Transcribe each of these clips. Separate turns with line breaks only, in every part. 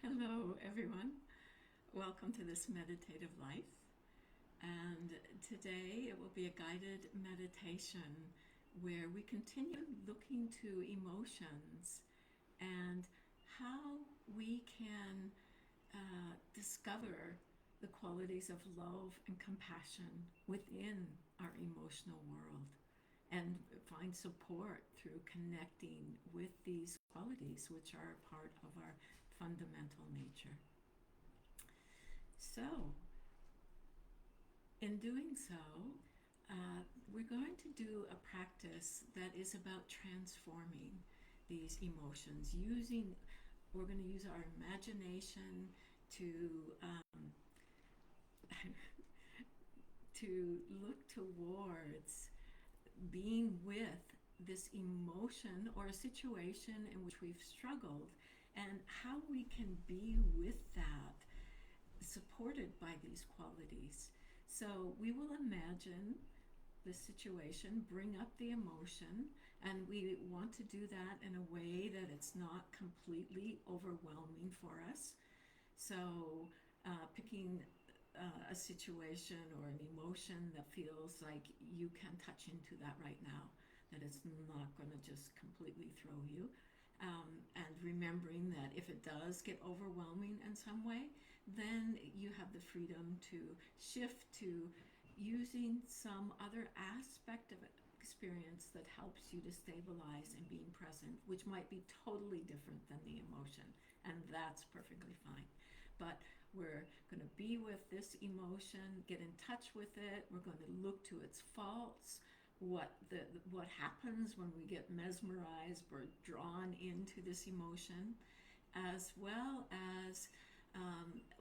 Hello, everyone. Welcome to this meditative life. And today it will be a guided meditation where we continue looking to emotions and how we can discover the qualities of love and compassion within our emotional world and find support through connecting with these qualities, which are a part of our fundamental nature. So, in doing so, we're going to do a practice that is about transforming these emotions. We're going to use our imagination to to look towards being with this emotion or a situation in which we've struggled, and how we can be with that supported by these qualities. So we will imagine the situation, bring up the emotion, and we want to do that in a way that it's not completely overwhelming for us. So, picking a situation or an emotion that feels like you can touch into that right now, that it's not going to just completely throw you. And remembering that if it does get overwhelming in some way, then you have the freedom to shift to using some other aspect of experience that helps you to stabilize and being present, which might be totally different than the emotion, and that's perfectly fine. But we're going to be with this emotion, get in touch with it. We're going to look to its faults, what happens when we get mesmerized or drawn into this emotion, as well as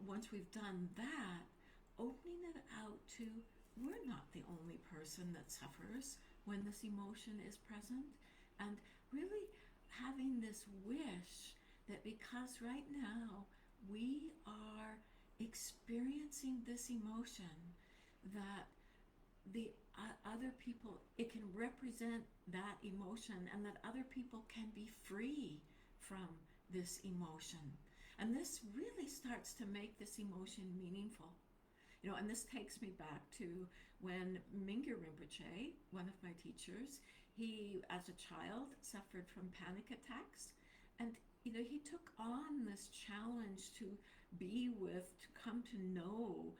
once we've done that, opening it out to we're not the only person that suffers when this emotion is present, and really having this wish that because right now we are experiencing this emotion, that the other people, it can represent that emotion, and that other people can be free from this emotion. And this really starts to make this emotion meaningful. And this takes me back to when Mingyur Rinpoche, one of my teachers, he, as a child, suffered from panic attacks. And, he took on this challenge to be with, to come to know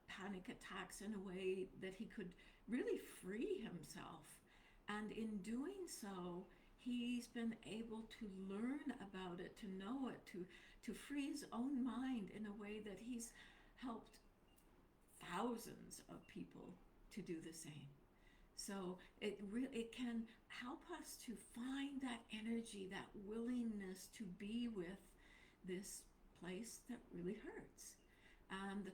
panic attacks in a way that he could really free himself. And in doing so, he's been able to learn about it, to know it, to free his own mind in a way that he's helped thousands of people to do the same. So it can help us to find that energy, that willingness to be with this place that really hurts. And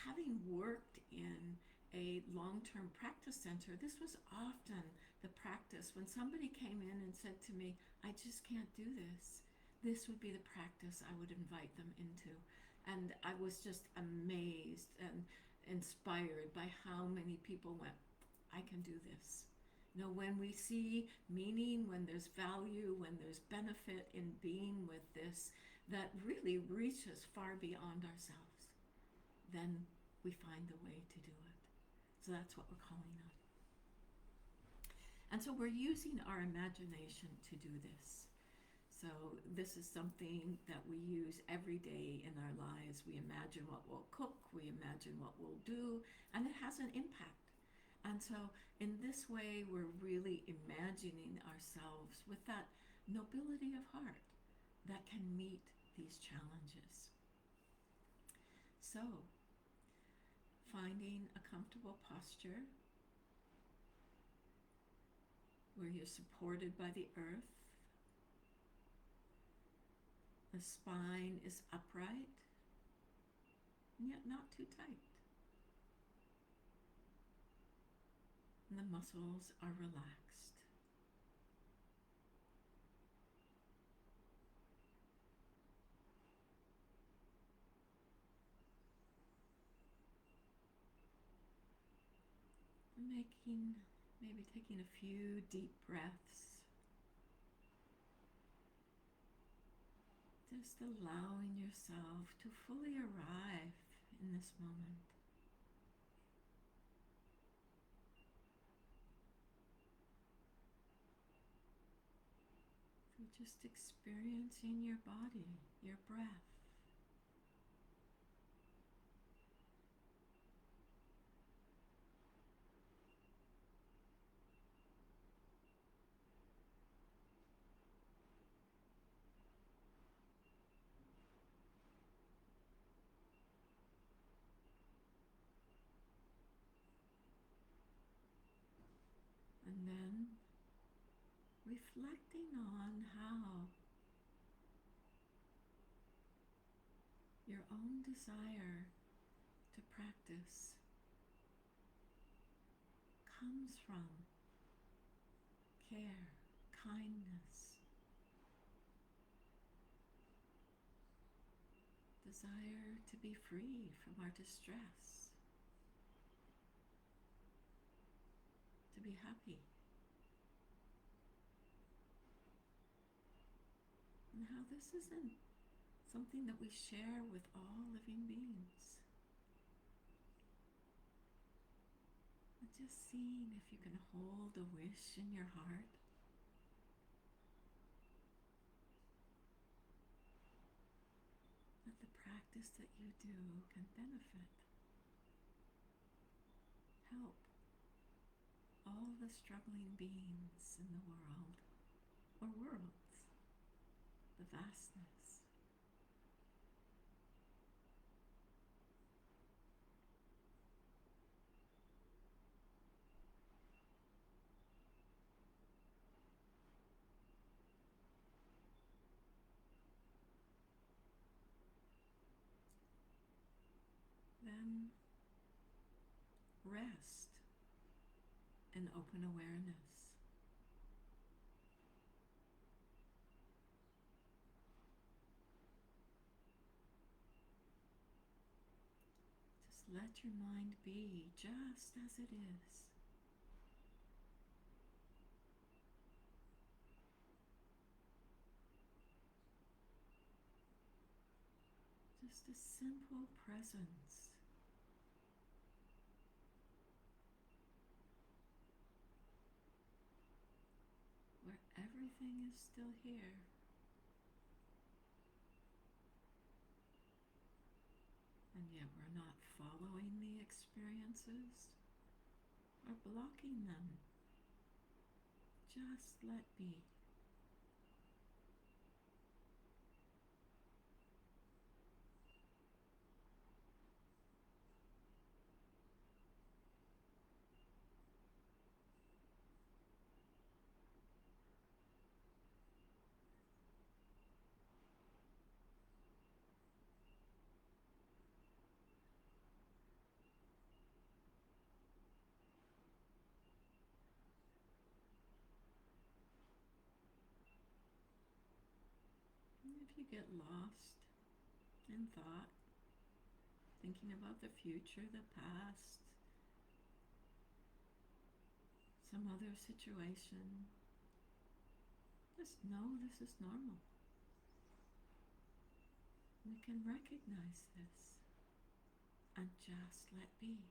having worked in a long-term practice center, this was often the practice. When somebody came in and said to me, I just can't do this, this would be the practice I would invite them into. And I was just amazed and inspired by how many people went, I can do this. When we see meaning, when there's value, when there's benefit in being with this, that really reaches far beyond ourselves, then we find the way to do it. So that's what we're calling on. And so we're using our imagination to do this. So this is something that we use every day in our lives. We imagine what we'll cook, we imagine what we'll do, and it has an impact. And so in this way, we're really imagining ourselves with that nobility of heart that can meet these challenges. So, finding a comfortable posture where you're supported by the earth, the spine is upright, and yet not too tight, and the muscles are relaxed. Maybe taking a few deep breaths to Just allowing yourself to fully arrive in this moment. So just experiencing your body, your breath. And then reflecting on how your own desire to practice comes from care, kindness, desire to be free from our distress, to be happy. And how this isn't something that we share with all living beings. But just seeing if you can hold a wish in your heart. That the practice that you do can benefit, help all the struggling beings in the world, or worlds, the vastness. Then rest in open awareness. Just let your mind be just as it is. Just a simple presence. Where everything is still here. And yet we're not following the experiences or blocking them. Just let be. And if you get lost in thought, thinking about the future, the past, some other situation, just know this is normal. We can recognize this and just let be.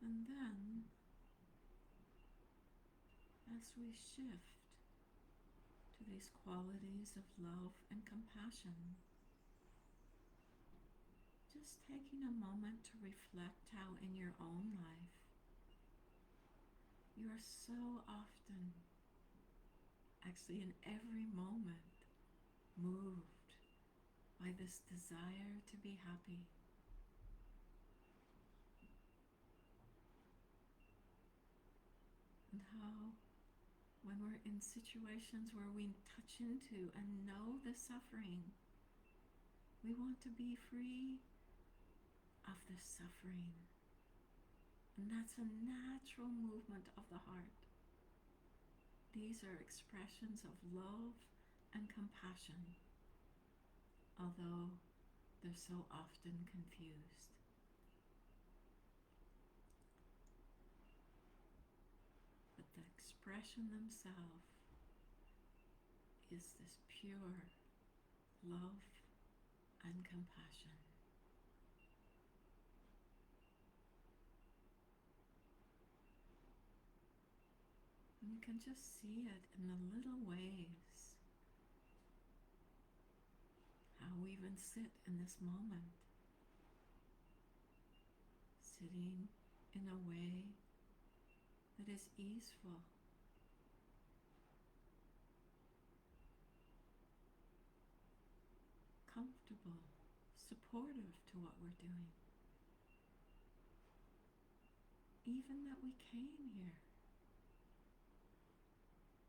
And then, as we shift to these qualities of love and compassion, just taking a moment to reflect how in your own life you are so often, actually in every moment, moved by this desire to be happy. And how, when we're in situations where we touch into and know the suffering, we want to be free of the suffering. And that's a natural movement of the heart. These are expressions of love and compassion, although they're so often confused. But the expression themselves is this pure love and compassion. And you can just see it in the little ways. How we even sit in this moment. Sitting in a way that is easeful. Comfortable, supportive to what we're doing. Even that we came here.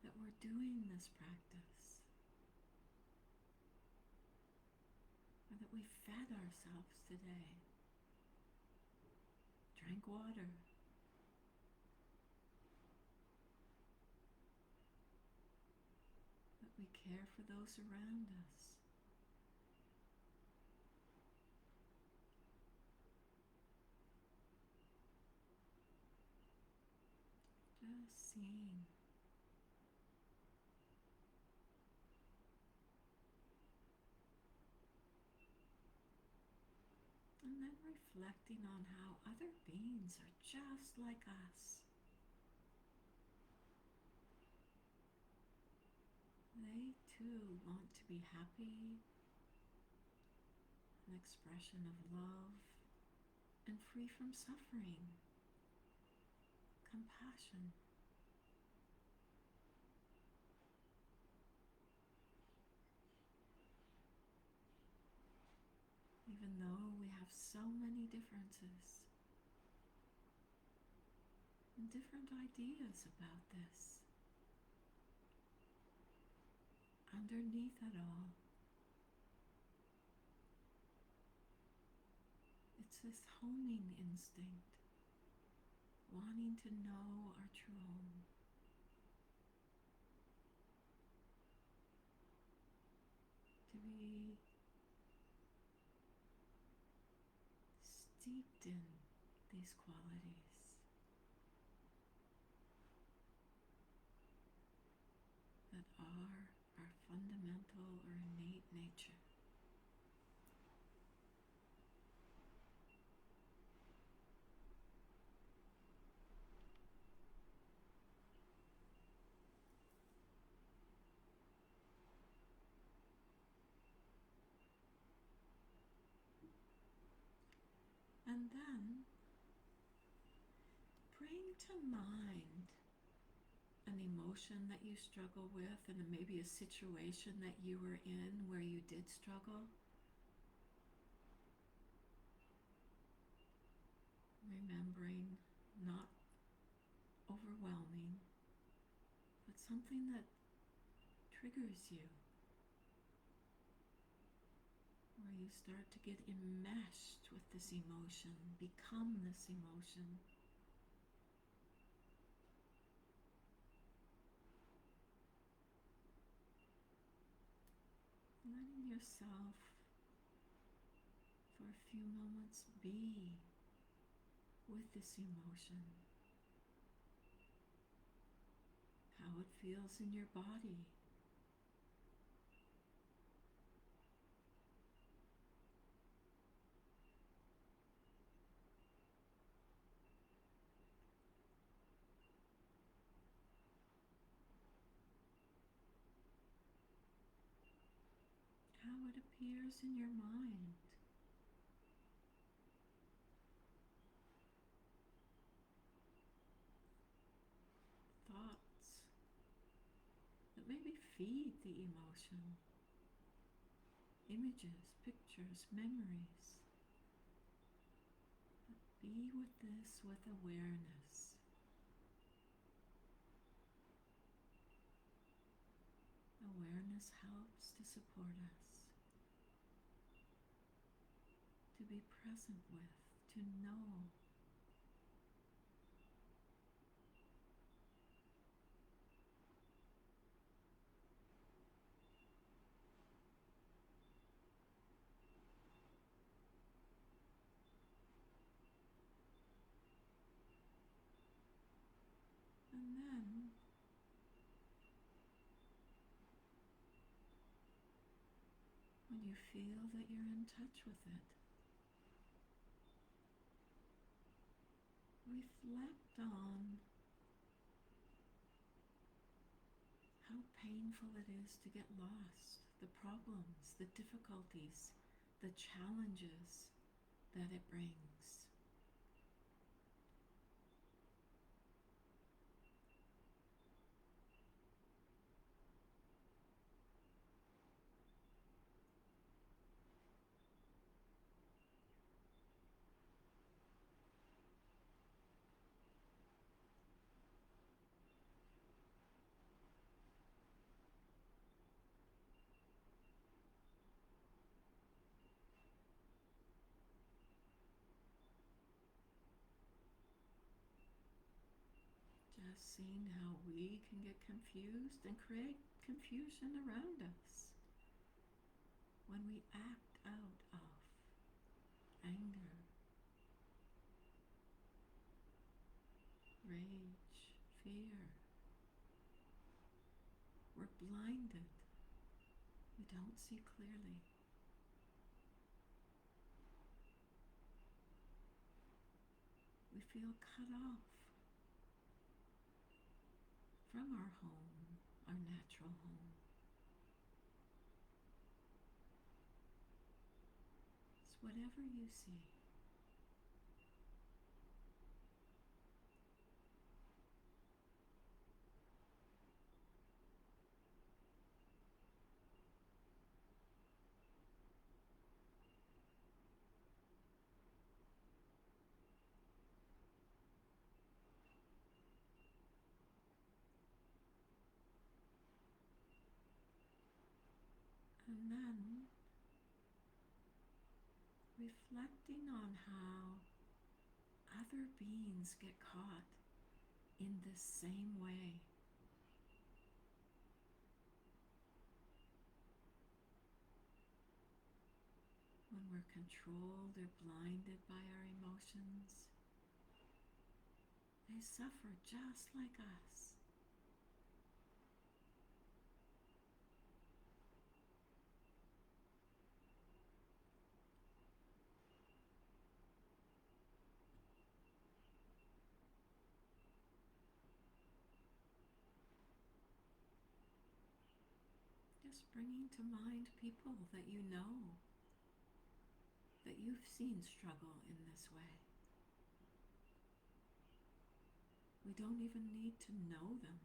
That we're doing this practice. Or that we fed ourselves today. Drank water. That we care for those around us. Just seeing. And then reflecting on how other beings are just like us. They too want to be happy, an expression of love, and free from suffering, compassion. Even though we have so many differences and different ideas about this, underneath it all, it's this homing instinct, wanting to know our true home. To be steeped in these qualities that are our fundamental or innate nature. And then bring to mind an emotion that you struggle with, and maybe a situation that you were in where you did struggle. Remembering, not overwhelming, but something that triggers you, where you start to get enmeshed with this emotion, become this emotion. Letting yourself, for a few moments, be with this emotion. How it feels in your body. How it appears in your mind. Thoughts that maybe feed the emotion. Images, pictures, memories. But be with this with awareness. awareness helps to support us, to be present with, to know. And then, when you feel that you're in touch with it, reflect on how painful it is to get lost, the problems, the difficulties, the challenges that it brings. Just seeing how we can get confused and create confusion around us when we act out of anger, rage, fear. We're blinded. We don't see clearly. We feel cut off from our home, our natural home. It's whatever you see. And then reflecting on how other beings get caught in this same way. When we're controlled or blinded by our emotions, they suffer just like us. Just bringing to mind people that you know, that you've seen struggle in this way. We don't even need to know them.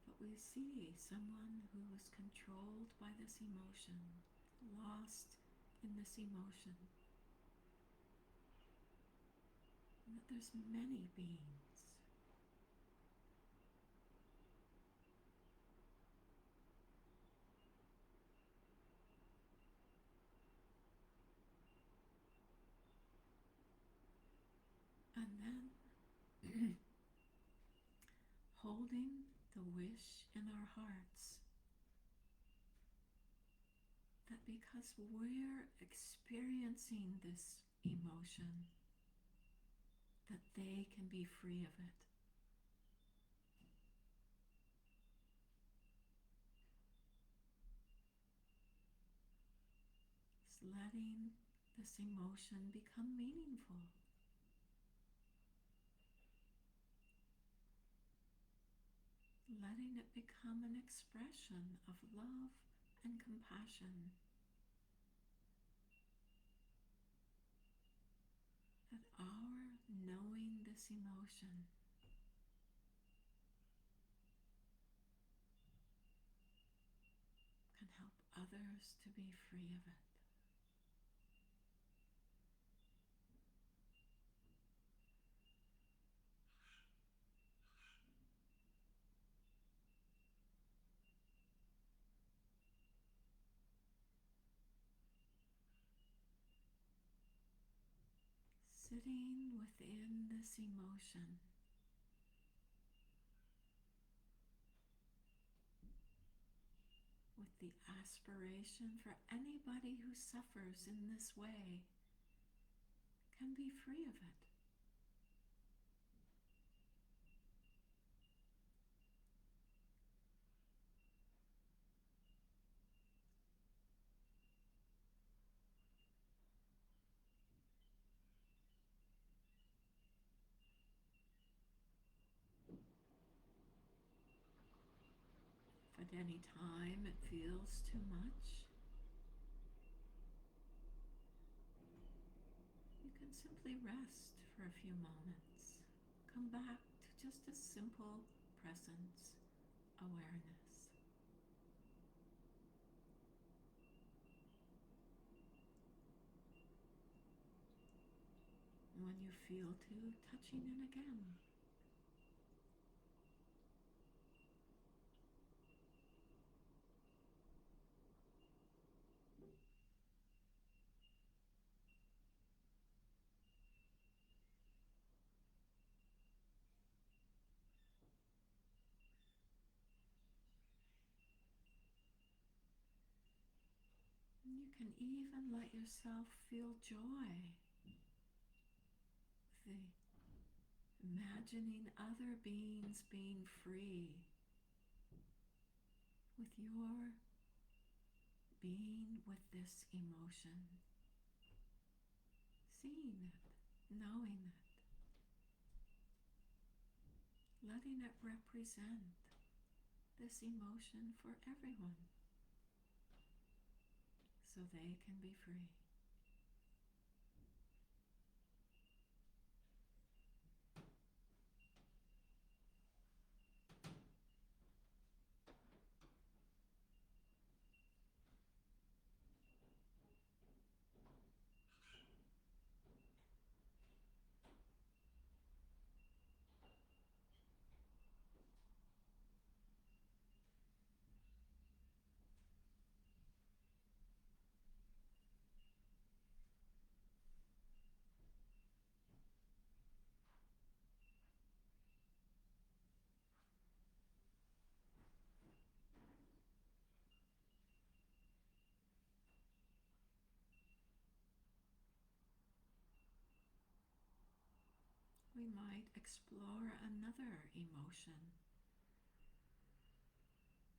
But we see someone who is controlled by this emotion, lost in this emotion, and that there's many beings. And then holding the wish in our hearts that because we're experiencing this emotion, that they can be free of it. Just letting this emotion become meaningful. Letting it become an expression of love and compassion. That our knowing this emotion can help others to be free of it. Sitting within this emotion, with the aspiration for anybody who suffers in this way can be free of it. If at any time it feels too much, you can simply rest for a few moments. Come back to just a simple presence, awareness. And when you feel to, touching in again. And you can even let yourself feel joy. The imagining other beings being free with your being with this emotion, seeing it, knowing it, letting it represent this emotion for everyone so they can be free. We might explore another emotion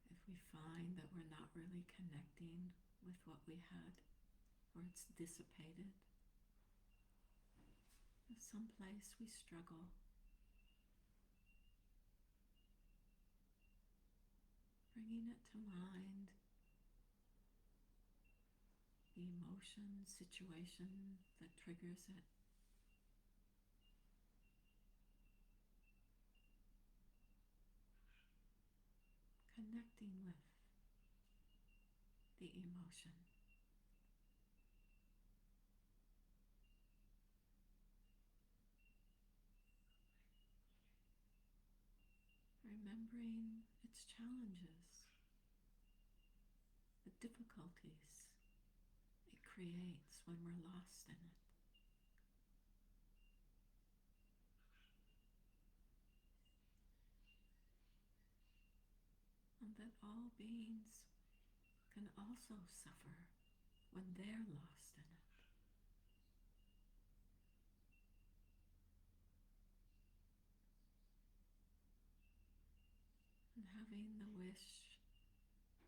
if we find that we're not really connecting with what we had, or it's dissipated. There's some place we struggle. Bringing it to mind, the emotion, situation that triggers it. Connecting with the emotion. Remembering its challenges, the difficulties it creates when we're lost in it. And that all beings can also suffer when they're lost in it. And having the wish,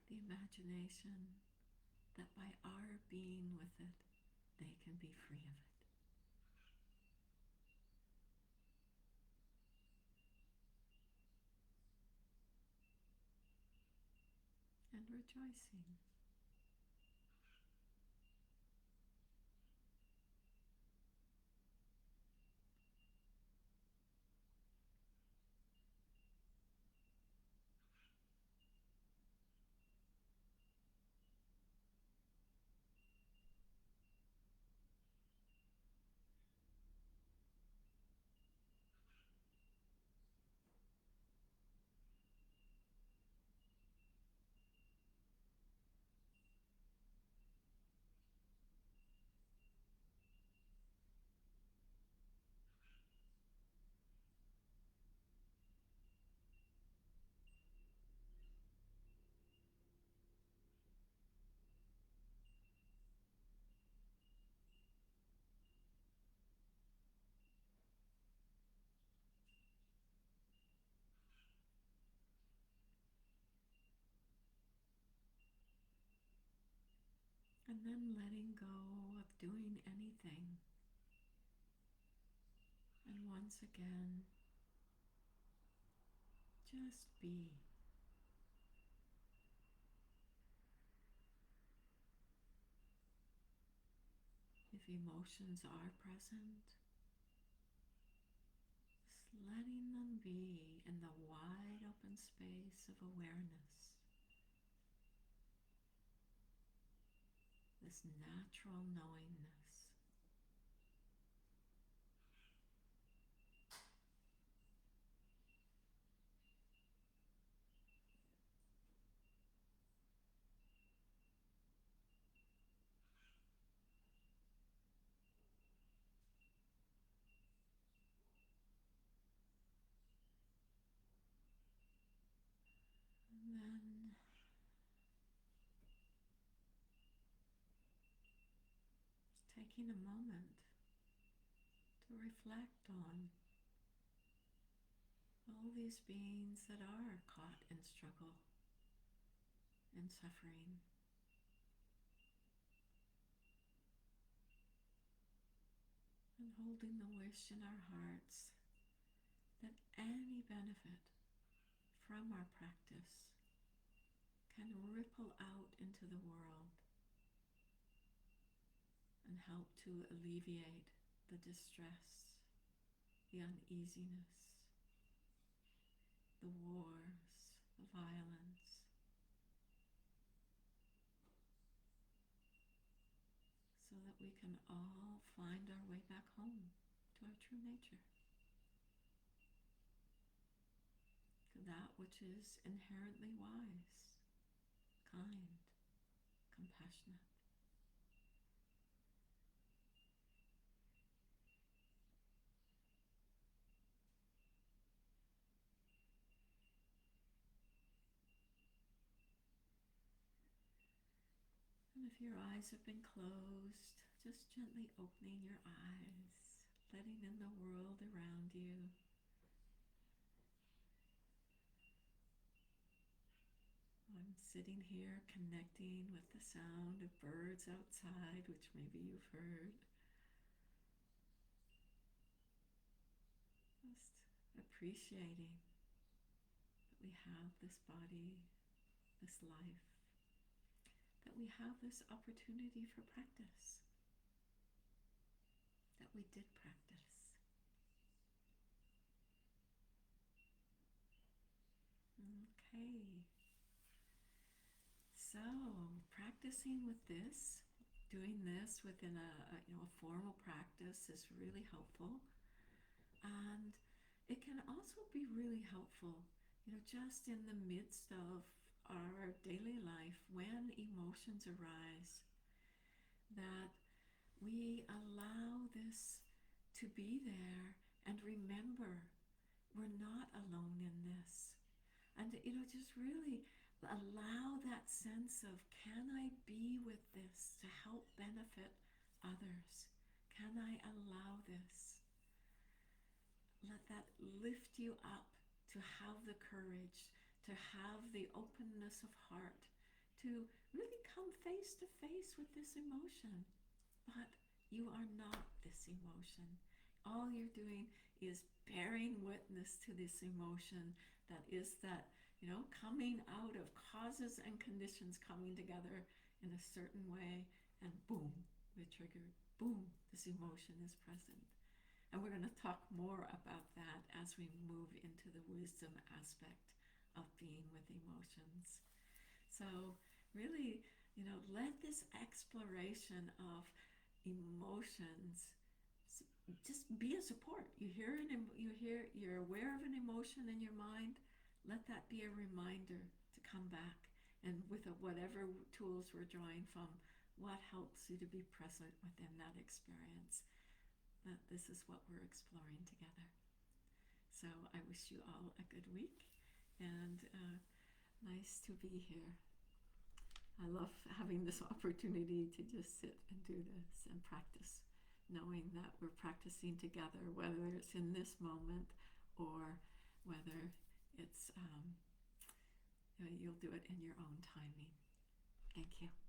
the imagination, that by our being with it, they can be free of it. And rejoicing. And then letting go of doing anything. And once again, just be. If emotions are present, just letting them be in the wide open space of awareness. This natural knowingness. And then just taking a moment to reflect on all these beings that are caught in struggle and suffering. And holding the wish in our hearts that any benefit from our practice can ripple out into the world and help to alleviate the distress, the uneasiness, the wars, the violence, so that we can all find our way back home to our true nature, to that which is inherently wise, kind, compassionate. And if your eyes have been closed, just gently opening your eyes, letting in the world around you. I'm sitting here connecting with the sound of birds outside, which maybe you've heard. Just appreciating that we have this body, this life, that we have this opportunity for practice, that we did practice. Okay. So, practicing with this, doing this within a formal practice is really helpful. And it can also be really helpful, just in the midst of our daily life when emotions arise, that we allow this to be there and remember we're not alone in this. And, just really allow that sense of, can I be with this to help benefit others? Can I allow this? Let that lift you up to have the courage, to have the openness of heart, to really come face to face with this emotion. But you are not this emotion. All you're doing is bearing witness to this emotion that is that, coming out of causes and conditions coming together in a certain way, and boom, we're triggered. Boom, this emotion is present. And we're going to talk more about that as we move into the wisdom aspect of being with emotions. So really, let this exploration of emotions just be a support. You're aware of an emotion in your mind. Let that be a reminder to come back, and with whatever tools we're drawing from, what helps you to be present within that experience. That this is what we're exploring together. So I wish you all a good week, and nice to be here. I love having this opportunity to just sit and do this and practice, knowing that we're practicing together, whether it's in this moment or whether it's you'll do it in your own timing. Thank you.